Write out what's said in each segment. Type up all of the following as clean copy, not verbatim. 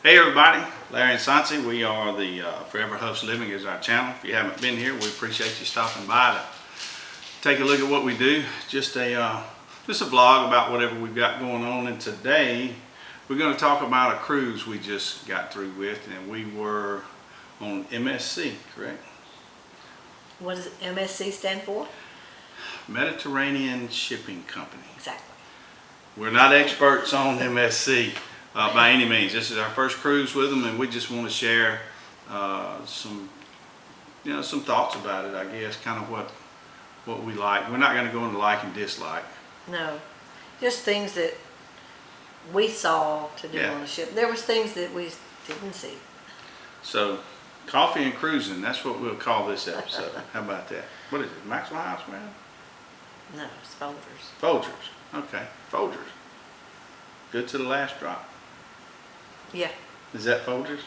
Hey everybody, Larry and Sansi. We are the Forever Huff's Living is our channel. If you haven't been here, we appreciate you stopping by to take a look at what we do. Just a vlog about whatever we've got going on. And today we're going to talk about a cruise we just got through with, and we were on MSC, correct? What does MSC stand for? Mediterranean Shipping Company. Exactly. We're not experts on MSC. By any means. This is our first cruise with them, and we just want to share some thoughts about it. I guess kind of what we like. We're not going to go into like and dislike. No, just things that we saw to do on the ship. There was things that we didn't see. So, coffee and cruising. That's what we'll call this episode. How about that? What is it? Maxwell House, man? No, it's Folgers. Folgers. Okay, Folgers. Good to the last drop. Yeah. Is that Folgers?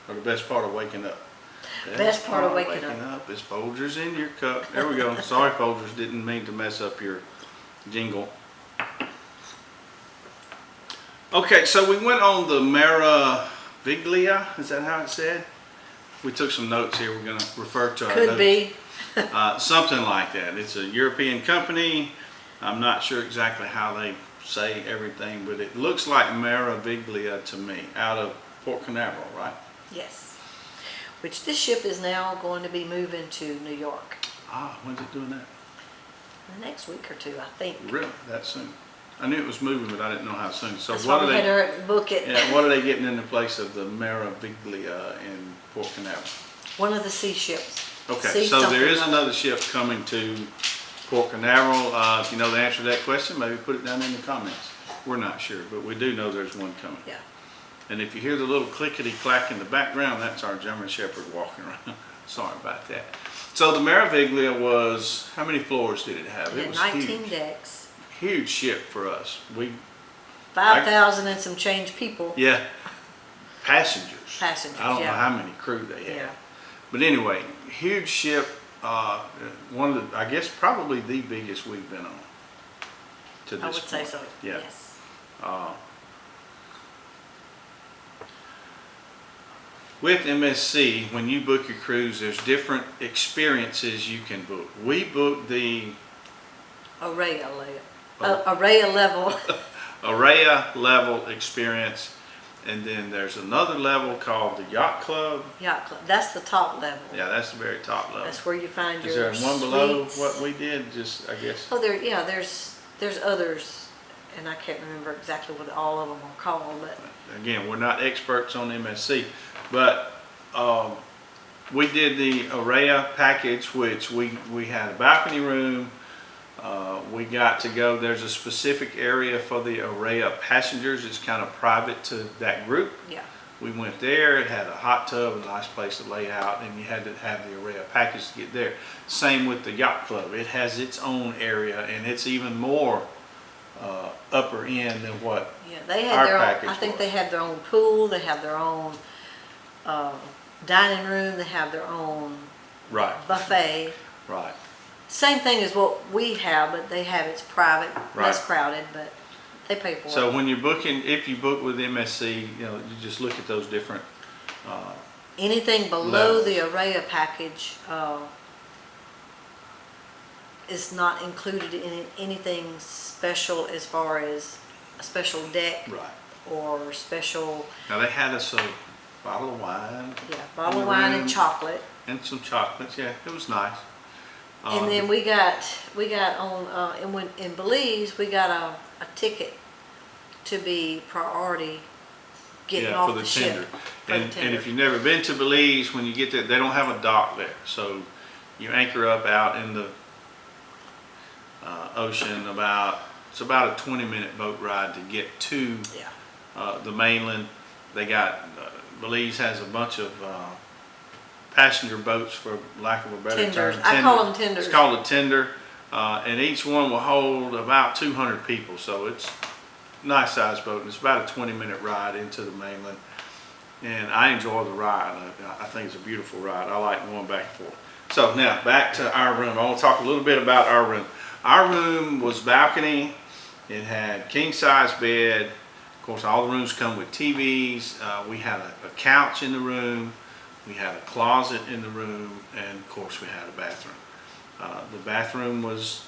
Or the best part of waking up? Best part of waking up is Folgers in your cup. There we go. Sorry, Folgers. Didn't mean to mess up your jingle. Okay, so we went on the Meraviglia. Is that how it's said? We took some notes here. We're going to refer to our notes. Could be. Something like that. It's a European company. I'm not sure exactly how they say everything, but it looks like Meraviglia to me, out of Port Canaveral, right? Yes. Which this ship is now going to be moving to New York. Ah, when's it doing that? The next week or two, I think. Really? That soon? I knew it was moving, but I didn't know how soon. So that's what why are we they? had to book it. Yeah, what are they getting in the place of the Meraviglia in Port Canaveral? One of the sea ships. Okay, so there is another ship coming to Port Canaveral. If you know the answer to that question, maybe put it down in the comments. We're not sure, but we do know there's one coming. Yeah. And if you hear the little clickety-clack in the background, that's our German Shepherd walking around. Sorry about that. So the Meraviglia was, how many floors did it have? It had 19 decks. Huge ship for us. 5,000 and some change people. Yeah. Passengers. Passengers, I don't know how many crew they had. Yeah. But anyway, huge ship. One of the, I guess probably the biggest we've been on to this point. I would say so. Yeah. Yes. With MSC, when you book your cruise, there's different experiences you can book. We booked the Araya level. Araya level experience, and then there's another level called the Yacht Club. Yacht Club. That's the top level. Yeah, that's the very top level. That's where you find your suites. Is there one below what we did? Just, I guess. Oh, there's others, and I can't remember exactly what all of them are called. But again, we're not experts on MSC, but we did the Araya package, which we had a balcony room. We got to go, there's a specific area for the Araya passengers. It's kind of private to that group. Yeah. We went there. It had a hot tub, a nice place to lay out, and you had to have the Araya package to get there. Same with the Yacht Club. It has its own area, and it's even more upper end than what they had their own. I think they had their own pool. They have their own dining room. They have their own buffet. Right. Same thing as what we have, but they have it's private, less crowded, but they pay for it. So when you're booking, if you book with MSC, you just look at those different anything below the Araya package is not included in anything special as far as a special deck or special. Now they had us a bottle of wine. Yeah, bottle of wine and chocolate. And some chocolates. Yeah, it was nice. And then we got on in Belize we got a ticket to be priority getting off the ship. And if you've never been to Belize, when you get there, they don't have a dock there, so you anchor up out in the ocean. It's about a 20-minute boat ride to get to the mainland. They got Belize has a bunch of passenger boats, for lack of a better term. I call them tenders. It's called a tender, and each one will hold about 200 people, so it's a nice sized boat, and it's about a 20-minute ride into the mainland, and I enjoy the ride. I think it's a beautiful ride. I like going back and forth. So now back to our room. I want to talk a little bit about our room. Our room was balcony. It had king size bed, Of course, all the rooms come with TVs. We had a couch in the room. We had a closet in the room, and of course we had a bathroom. The bathroom was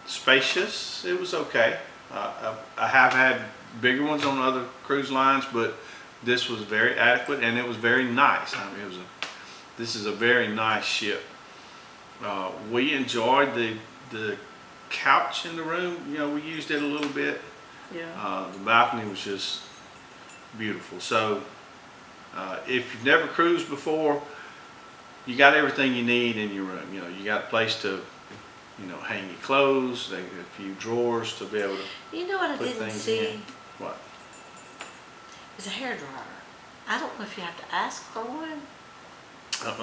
spacious. It was okay. I have had bigger ones on other cruise lines, but this was very adequate, and it was very nice. I mean, this is a very nice ship. We enjoyed the couch in the room. You know, we used it a little bit. Yeah. The balcony was just beautiful. So if you've never cruised before, you got everything you need in your room. You know, you got a place to, you know, hang your clothes, a few drawers to be able to You know what I put didn't things see? in. What? Is a hairdryer. I don't know if you have to ask for one.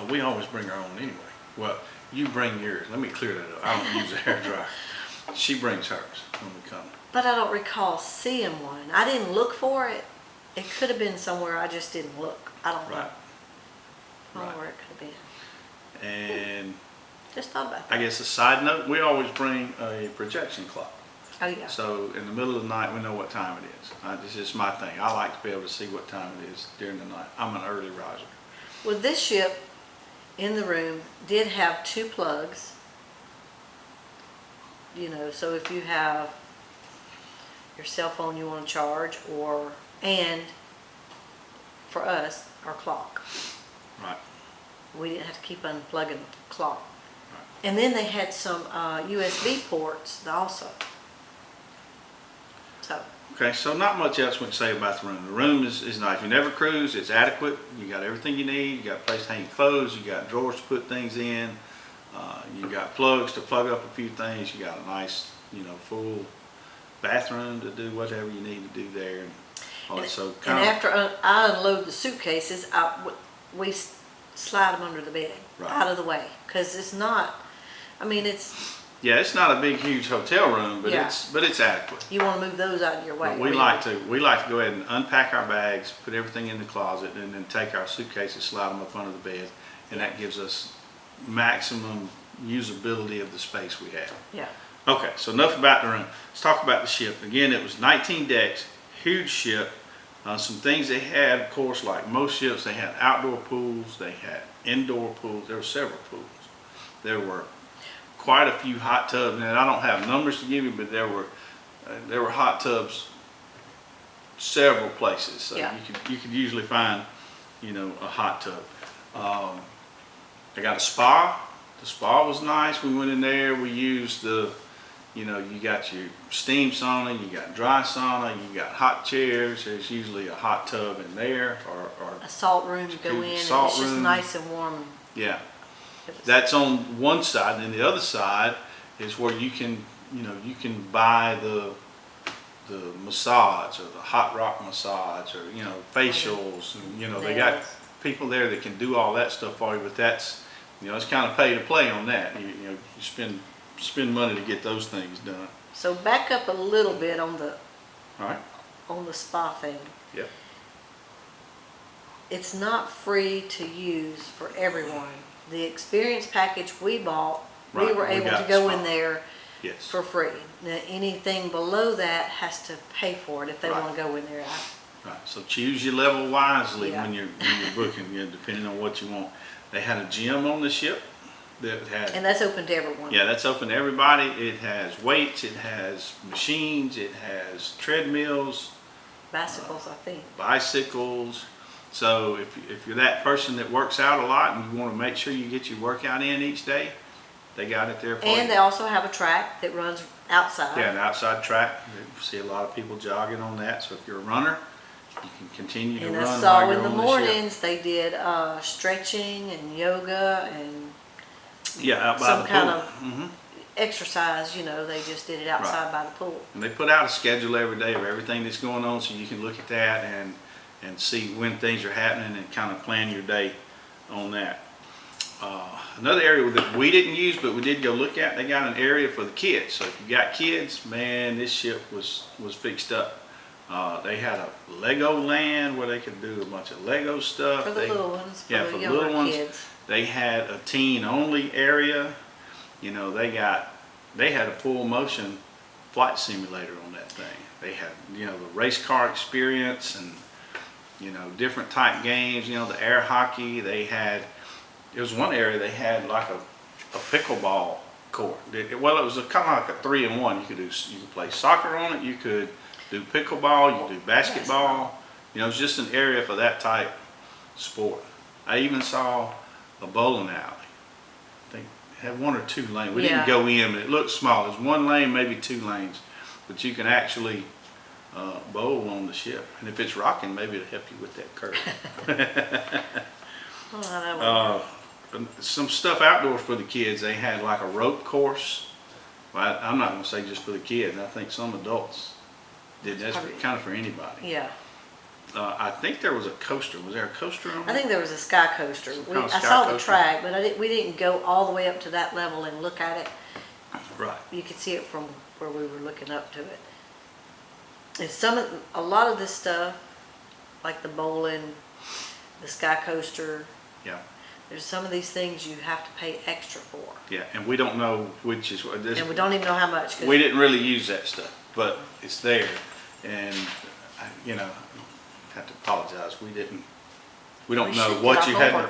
We always bring our own anyway. Well, you bring yours. Let me clear that up. I don't use a hairdryer. She brings hers when we come. But I don't recall seeing one. I didn't look for it. It could have been somewhere, I just didn't look. I don't know. Right. I don't know Right. where it could have been. And Just thought about that. I guess a side note, we always bring a projection clock. Oh, yeah. So in the middle of the night, we know what time it is. This is my thing. I like to be able to see what time it is during the night. I'm an early riser. Well, this ship in the room did have 2 plugs. You know, so if you have your cell phone you want to charge, and for us, our clock. Right. We didn't have to keep unplugging the clock. Right. And then they had some USB ports also. So, Okay, so not much else we can say about the room. The room is nice. If you never cruise, it's adequate. You got everything you need. You got a place to hang clothes. You got drawers to put things in. You got plugs to plug up a few things. You got a nice, you know, full bathroom to do whatever you need to do there. So and after I unload the suitcases, we slide them under the bed, Right. out of the way, because it's not. I mean, it's. yeah, it's not a big, huge hotel room, but Yeah. it's adequate. You want to move those out of your way. But we like to go ahead and unpack our bags, put everything in the closet, and then take our suitcases, slide them up under the bed, and that gives us maximum usability of the space we have. Yeah. Okay, so enough about the room. Let's talk about the ship. Again, it was 19 decks, huge ship. Some things they had, of course, like most ships, they had outdoor pools, they had indoor pools. There were several pools. There were quite a few hot tubs, and I don't have numbers to give you, but there were hot tubs several places. So Yeah. you could usually find, you know, a hot tub. They got a spa. The spa was nice. We went in there. We used you know, you got your steam sauna, you got dry sauna, you got hot chairs. There's usually a hot tub in there, or A salt room, you go in, and it's salt just room. nice and warm. yeah. That's on one side, and then the other side is where you can, you know, you can buy the massage or the hot rock massage, or, you know, facials, and, you know, they got Nails. people there that can do all that stuff for you. But that's, you know, it's kind of pay to play on that. You know, you spend money to get those things done. So back up a little bit on the All right. spa thing. Yep. It's not free to use for everyone. The experience package we bought, we Right, were we able got to the go spa. in there Yes. for free. Now, anything below that has to pay for it if they Right. want to go in there. Right. So choose your level wisely Yeah. when you're booking, you know, depending on what you want. They had a gym on the ship that had. And that's open to everyone. Yeah, that's open to everybody. It has weights, it has machines, it has treadmills, Bicycles, I think. bicycles. So if you're that person that works out a lot and you want to make sure you get your workout in each day, they got it there for you. And they also have a track that runs outside. Yeah, an outside track. You see a lot of people jogging on that. So if you're a runner, you can continue to And run I while saw you're in the on ship. mornings they did stretching and yoga and Yeah, out by some the kind pool. of Mm-hmm. exercise. You know, they just did it outside by the pool. And they put out a schedule every day of everything that's going on, so you can look at that and see when things are happening and kind of plan your day on that. Another area that we didn't use, but we did go look at, they got an area for the kids. So if you got kids, man, this ship was fixed up. They had a Lego land where they could do a bunch of Lego stuff. For the little ones, for yeah, the for the younger little ones. kids. They had a teen only area. You know, they had a full motion flight simulator on that thing. They had, you know, the race car experience and, you know, different type games, you know, the air hockey. They had, there was one area they had like a pickleball court. Well, it was kind of like a 3-in-1. You could play soccer on it. You could do pickleball. You could do basketball. You know, it's just an area for that type sport. I even saw a bowling alley. They had 1 or 2 lanes. We didn't go in, but it looked small. There's 1 lane, maybe 2 lanes, but you can actually bowl on the ship. And if it's rocking, maybe it'll help you with that curve. Some stuff outdoors for the kids. They had like a rope course. Well, I'm not going to say just for the kids. I think some adults did. That's kind of for anybody. Yeah. I think there was a coaster. Was there a coaster on there? I think there was a sky coaster. I saw the track, but we didn't go all the way up to that level and look at it. Right. You could see it from where we were looking up to it. And a lot of this stuff, like the bowling, the sky coaster. Yeah. There's some of these things you have to pay extra for. Yeah, and we don't know which is what. And we don't even know how much. We didn't really use that stuff, but it's there, and you know, I have to apologize. We don't know what you had.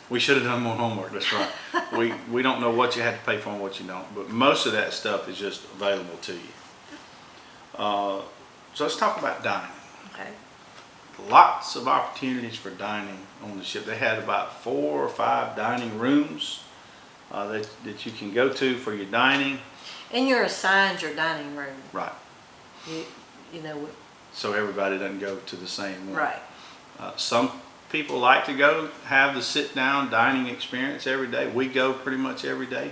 We should have done more homework. That's right. we don't know what you had to pay for and what you don't, but most of that stuff is just available to you. So let's talk about dining. Okay. Lots of opportunities for dining on the ship. They had about 4 or 5 dining rooms that you can go to for your dining. And you're assigned your dining room. Right. You know. So everybody doesn't go to the same one. Right. Some people like to go have the sit-down dining experience every day. We go pretty much every day.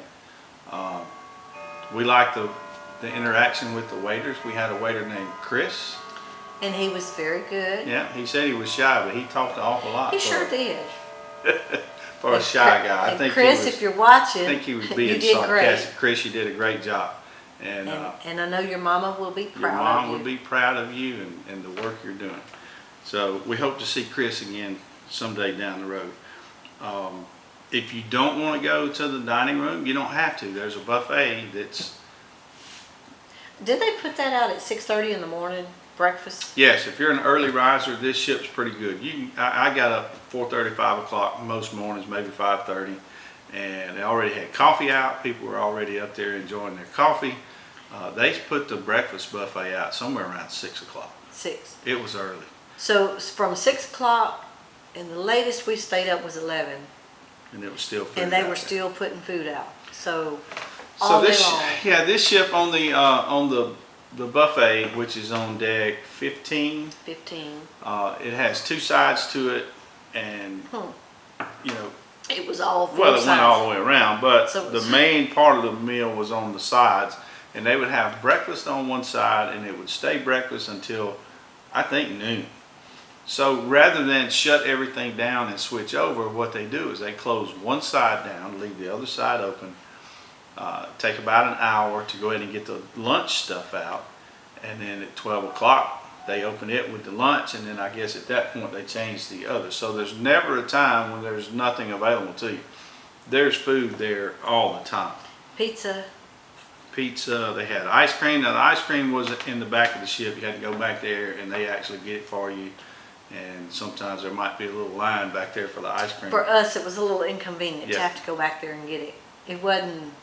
We like the interaction with the waiters. We had a waiter named Chris. And he was very good. Yeah, he said he was shy, but he talked an awful lot. He sure did. For a shy guy. I think Chris, if you're watching, I think he was being sarcastic. Great. Chris, you did a great job. And I know your mama will be proud of you. Your mom will be proud of you and the work you're doing. So we hope to see Chris again someday down the road. If you don't want to go to the dining room, you don't have to. There's a buffet that's... Did they put that out at 6:30 in the morning, breakfast? Yes, if you're an early riser, this ship's pretty good. I got up 4:30, 5 o'clock most mornings, maybe 5:30, and they already had coffee out. People were already up there enjoying their coffee. They put the breakfast buffet out somewhere around 6 o'clock. 6. It was early. So from 6 o'clock, and the latest we stayed up was 11. And it was still food. And they were still putting food out. So this ship on the buffet, which is on deck 15. 15. It has 2 sides to it, and you know. It was all 4 well, it sides. went all the way around, but the main part of the meal was on the sides, and they would have breakfast on one side, and it would stay breakfast until I think noon. So rather than shut everything down and switch over, what they do is they close one side down, leave the other side open, take about an hour to go ahead and get the lunch stuff out, and then at 12 o'clock they open it with the lunch, and then I guess at that point they change the other. So there's never a time when there's nothing available to you. There's food there all the time. Pizza, they had ice cream. Now the ice cream was in the back of the ship. You had to go back there and they actually get it for you. And sometimes there might be a little line back there for the ice cream. for us, it was a little inconvenient to have to go back there and get it. It wasn't,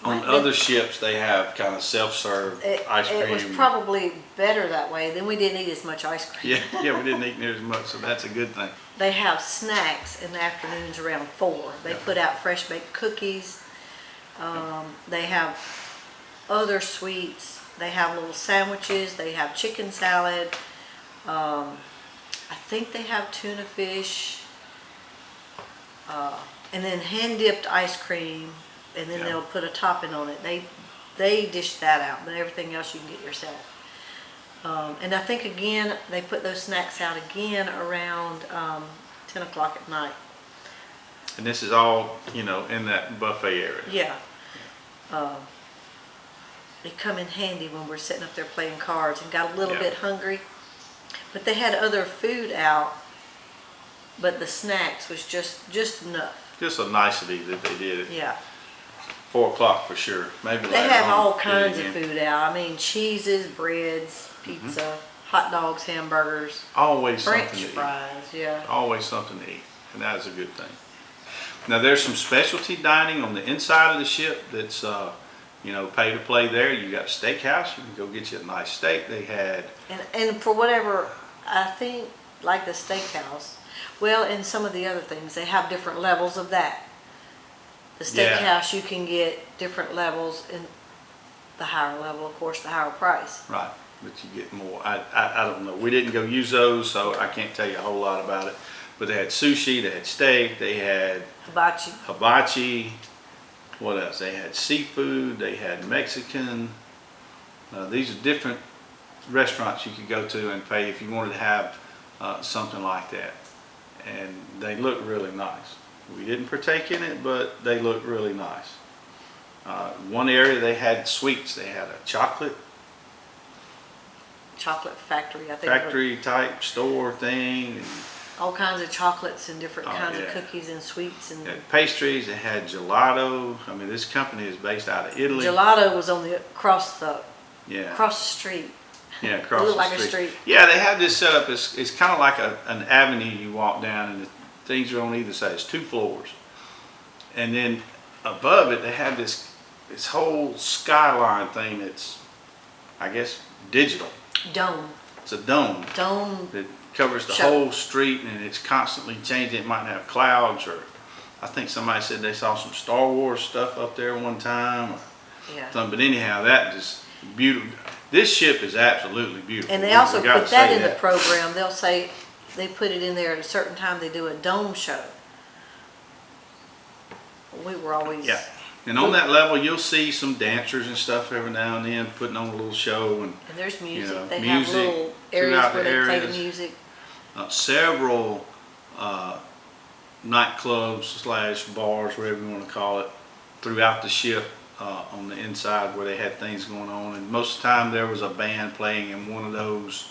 on other ships they have kind of self-serve ice cream. It was probably better that way. Then we didn't eat as much ice cream. Yeah, we didn't eat near as much, so that's a good thing. They have snacks in the afternoons around 4. They put out fresh baked cookies. They have other sweets. They have little sandwiches. They have chicken salad. I think they have tuna fish. And then hand dipped ice cream. And then they'll put a topping on it. They dish that out, but everything else you can get yourself. And I think again, they put those snacks out again around 10 o'clock at night. And this is all, in that buffet area. Yeah. They come in handy when we're sitting up there playing cards and got a little bit hungry. But they had other food out, but the snacks was just enough. Just a nicety that they did it. Yeah. 4 o'clock for sure. Maybe They later have on, all do it kinds of again. food out. I mean, cheeses, breads, pizza, hot dogs, hamburgers, Always French something to eat. fries, yeah. Always something to eat, and that is a good thing. Now there's some specialty dining on the inside of the ship that's pay to play there. You got a steakhouse, you can go get you a nice steak. They had And for whatever, I think, like the steakhouse, well, and some of the other things, they have different levels of that. The Yeah. steakhouse, you can get different levels, and the higher level, of course, the higher price. right, but you get more. I don't know. We didn't go use those, so I can't tell you a whole lot about it. But they had sushi, they had steak, they had Hibachi. hibachi. What else? They had seafood, they had Mexican. These are different restaurants you could go to and pay if you wanted to have something like that. And they look really nice. We didn't partake in it, but they look really nice. One area they had sweets. They had a chocolate Factory, I think. factory type store thing. And All kinds of chocolates and different Oh, kinds of yeah. cookies and sweets and they had pastries. They had gelato. I mean, this company is based out of Italy. gelato was on the across the Yeah. street. Yeah, across It looked the like a street. street. Yeah, they have this set up. It's kind of like an avenue you walk down, and the things are on either side. It's 2 floors, and then above it they have this whole skyline thing that's, I guess, digital. Dome. It's a dome that covers the Show. whole street, and it's constantly changing. It might have clouds, or I think somebody said they saw some Star Wars stuff up there one time, or Yeah. something. But anyhow, that is beautiful. This ship is absolutely beautiful. And they We also gotta put that say in the program. They'll say they put it in there at a certain time. They do a dome show. We were always Yeah. And on that level, you'll see some dancers and stuff every now and then putting on a little show, and and there's music. know, They music have little areas throughout where the they play the areas. music. Several nightclubs / bars, whatever you want to call it, throughout the ship on the inside where they had things going on. And most of the time there was a band playing in one of those,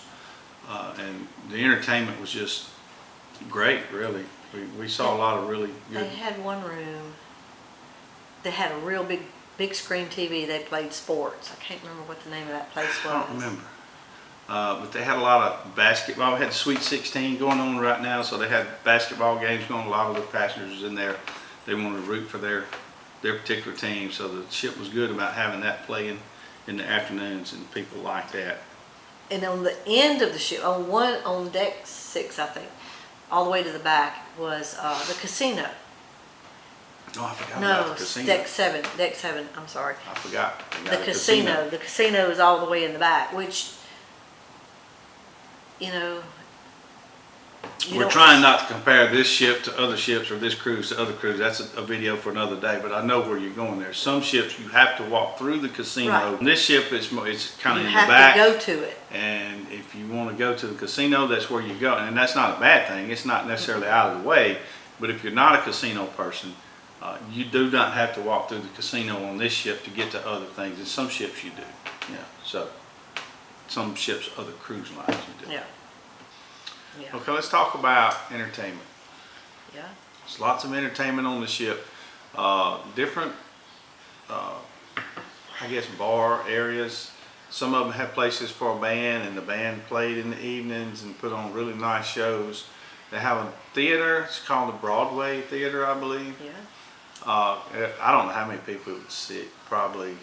and the entertainment was just great, really. We saw a lot of really They good. had one room. They had a real big screen TV. They played sports. I can't remember what the name of that place was. I don't remember. But they had a lot of basketball. We had the Sweet 16 going on right now, so they had basketball games going. A lot of the passengers in there, they wanted to root for their particular team, so the ship was good about having that playing in the afternoons, and people like that. And on the end of the ship, on deck 6, I think, all the way to the back was the casino. Oh, I forgot No, about the casino. deck 7. Deck 7. I'm sorry. I forgot. They The got a casino. The casino is all the way in the back, which, you know. you We're don't- trying not to compare this ship to other ships or this cruise to other cruises. That's a video for another day, but I know where you're going there. Some ships you have to walk through the casino. Right. This ship it's kind of You in the have back. to go to it. And if you want to go to the casino, that's where you go. And that's not a bad thing. It's not necessarily out of the way. But if you're not a casino person, you do not have to walk through the casino on this ship to get to other things. And some ships you do. Yeah. So some ships, other cruise lines, you do. Yeah. Yeah. Okay, let's talk about entertainment. Yeah. There's lots of entertainment on the ship. Different, I guess, bar areas. Some of them have places for a band, and the band played in the evenings and put on really nice shows. They have a theater. It's called the Broadway Theater, I believe. Yeah. I don't know how many people would sit. Probably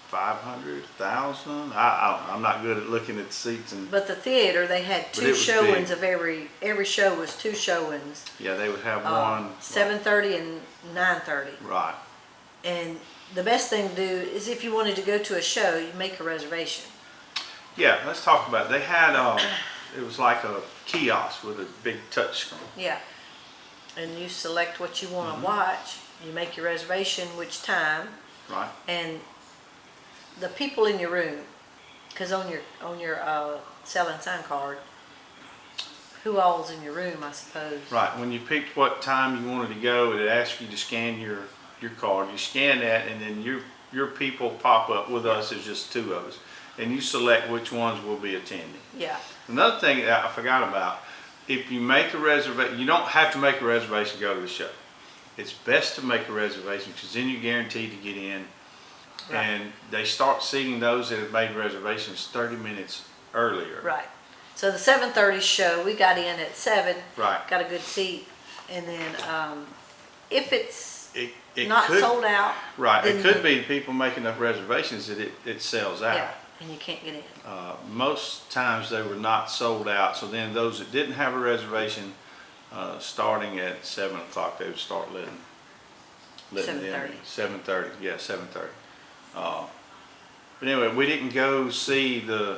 500,000. I don't know. I'm not good at looking at the seats, and But the theater, they had But 2 it was showings big. of every show was 2 showings. yeah, they would have one. 7:30 and 9:30. Right. And the best thing to do is if you wanted to go to a show, you make a reservation. Yeah, let's talk about it. They had it was like a kiosk with a big touch screen. Yeah. And you select what you want to Mm-hmm. watch. You make your reservation, which time, Right. and the people in your room, because on your sell and sign card, who all's in your room, I suppose. Right. When you picked what time you wanted to go, it asked you to scan your card. You scan that, and then your people pop up. With us, there's just 2 of us, and you select which ones will be attending. Yeah. Another thing that I forgot about: if you make a reservation, you don't have to make a reservation to go to the show. It's best to make a reservation because then you're guaranteed to get in Right. And they start seating those that have made reservations 30 minutes earlier. Right. So the 7:30 show, we got in at 7. Right. Got a good seat, and then if it's It not could, sold out, right, then it could be people making enough reservations that it sells out. yeah, and you can't get in. Most times they were not sold out, so then those that didn't have a reservation, starting at 7 o'clock, they would start letting 7:30. 7:30, yeah, 7:30. But anyway, we didn't go see the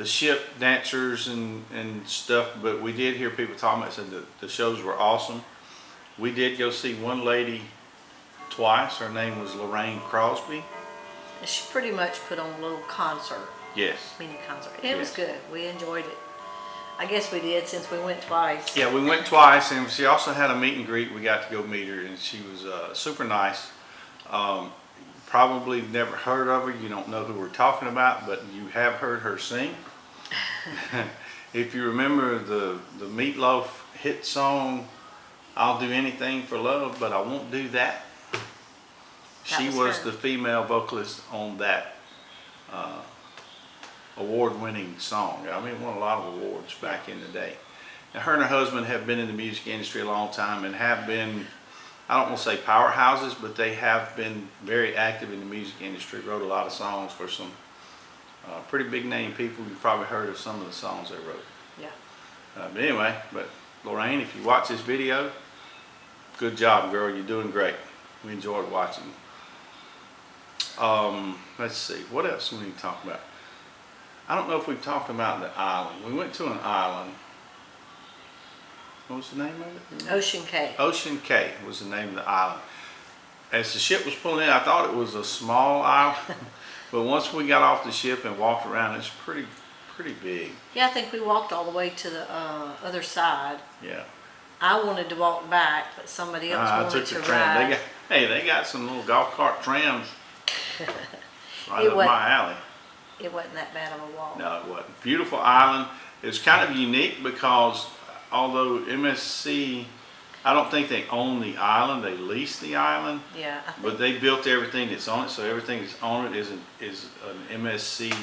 ship dancers and stuff, but we did hear people talking about, said the shows were awesome. We did go see one lady twice. Her name was Lorraine Crosby. And she pretty much put on a little concert, Yes. mini concert. And it was Yes. good. We enjoyed it. I guess we did since we went twice. Yeah, we went twice, and she also had a meet and greet. We got to go meet her, and she was super nice. Probably never heard of her. You don't know who we're talking about, but you have heard her sing. If you remember the Meatloaf hit song, "I'll do anything for love, but I won't do that." She was her. the female vocalist on that award-winning song. I mean, won a lot of awards back in the day. Now, her and her husband have been in the music industry a long time and have been, I don't want to say powerhouses, but they have been very active in the music industry. Wrote a lot of songs for some pretty big name people. You've probably heard of some of the songs they wrote. Yeah. But anyway, Lorraine, if you watch this video, good job, girl. You're doing great. We enjoyed watching. Let's see, what else do we need to talk about? I don't know if we've talked about the island. We went to an island. What was the name of it? Ocean Cay. Ocean Cay was the name of the island. As the ship was pulling in, I thought it was a small island, but once we got off the ship and walked around, it's pretty big. Yeah, I think we walked all the way to the other side. Yeah. I wanted to walk back, but somebody else I wanted took to the tram. ride. They got some little golf cart trams right It up wasn't- my alley. It wasn't that bad of a walk. No, it wasn't. Beautiful island. It's kind of unique because although MSC, I don't think they own the island, they lease the island, Yeah, I think. but they built everything that's on it, so everything that's on it is an MSC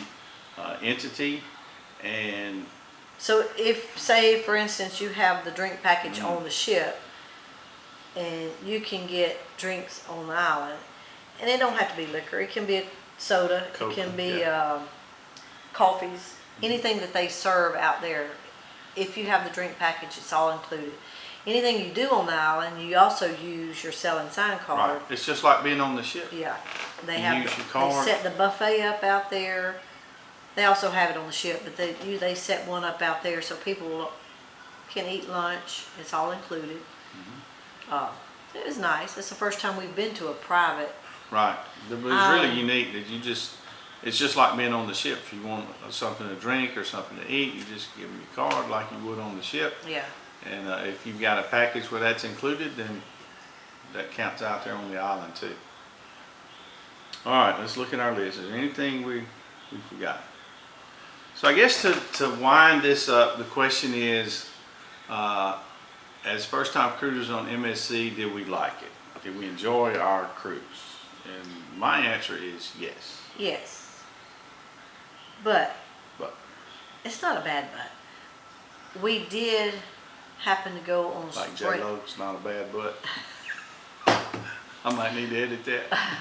entity. And So if, say, for instance, you have the drink package on the ship, and you can get drinks on the island, and it don't have to be liquor. It can be a soda. Coke, it can be yeah. coffees. Anything that they serve out there. If you have the drink package, it's all included. Anything you do on the island, you also use your sell and sign card. right, it's just like being on the ship. Yeah, they You have. use your They card. set the buffet up out there. They also have it on the ship, but they set one up out there so people can eat lunch. It's all included. It was nice. It's the first time we've been to a private. Right. It was really unique that it's just like being on the ship. If you want something to drink or something to eat, you just give them your card like you would on the ship. Yeah. And if you've got a package where that's included, then that counts out there on the island too. All right, let's look at our list. Is there anything we forgot? So I guess to wind this up, the question is, as first-time cruisers on MSC, did we like it? Did we enjoy our cruise? And my answer is yes. Yes. But But it's not a bad but. We did happen to go on like spring. J-Lo, it's not a bad butt. I might need to edit that.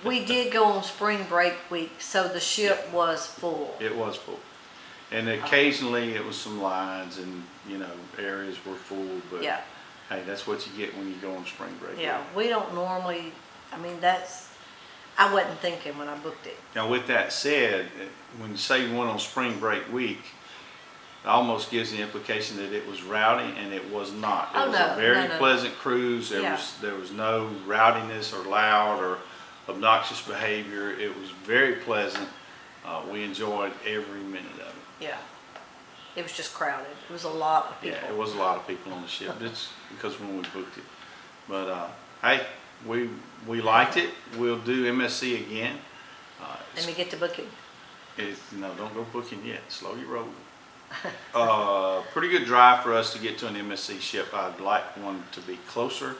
We did go on spring break week, so the ship was full. It was full. And occasionally it was some lines and, areas were full, but Yeah. hey, that's what you get when you go on spring break. Yeah, we don't normally, I wasn't thinking when I booked it. Now with that said, when you say you went on spring break week, it almost gives the implication that it was rowdy, and it was not. It Oh, was no, a very no. pleasant cruise. Yeah. There was no rowdiness or loud or obnoxious behavior. It was very pleasant. We enjoyed every minute of it. Yeah. It was just crowded. It was a lot of people. Yeah, it was a lot of people on the ship. It's because when we booked it. But hey, we liked it. We'll do MSC again. Let me get to booking. No, don't go booking yet. Slow your roll. Pretty good drive for us to get to an MSC ship. I'd like one to be closer.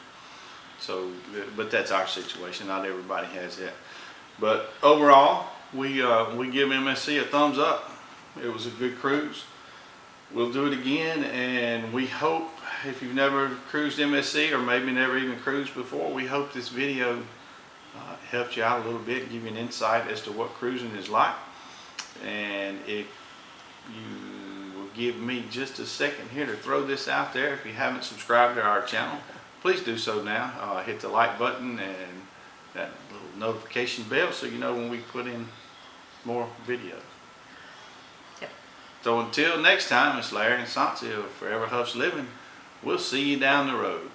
So, but that's our situation. Not everybody has that. But overall, we give MSC a thumbs up. It was a good cruise. We'll do it again, and we hope, if you've never cruised MSC or maybe never even cruised before, we hope this video helps you out a little bit, give you an insight as to what cruising is like. And if you will give me just a second here to throw this out there, if you haven't subscribed to our channel, please do so now. Hit the like button and that little notification bell so you know when we put in more videos. Yep. So until next time, it's Larry and Santi of Forever Huff's Living. We'll see you down the road.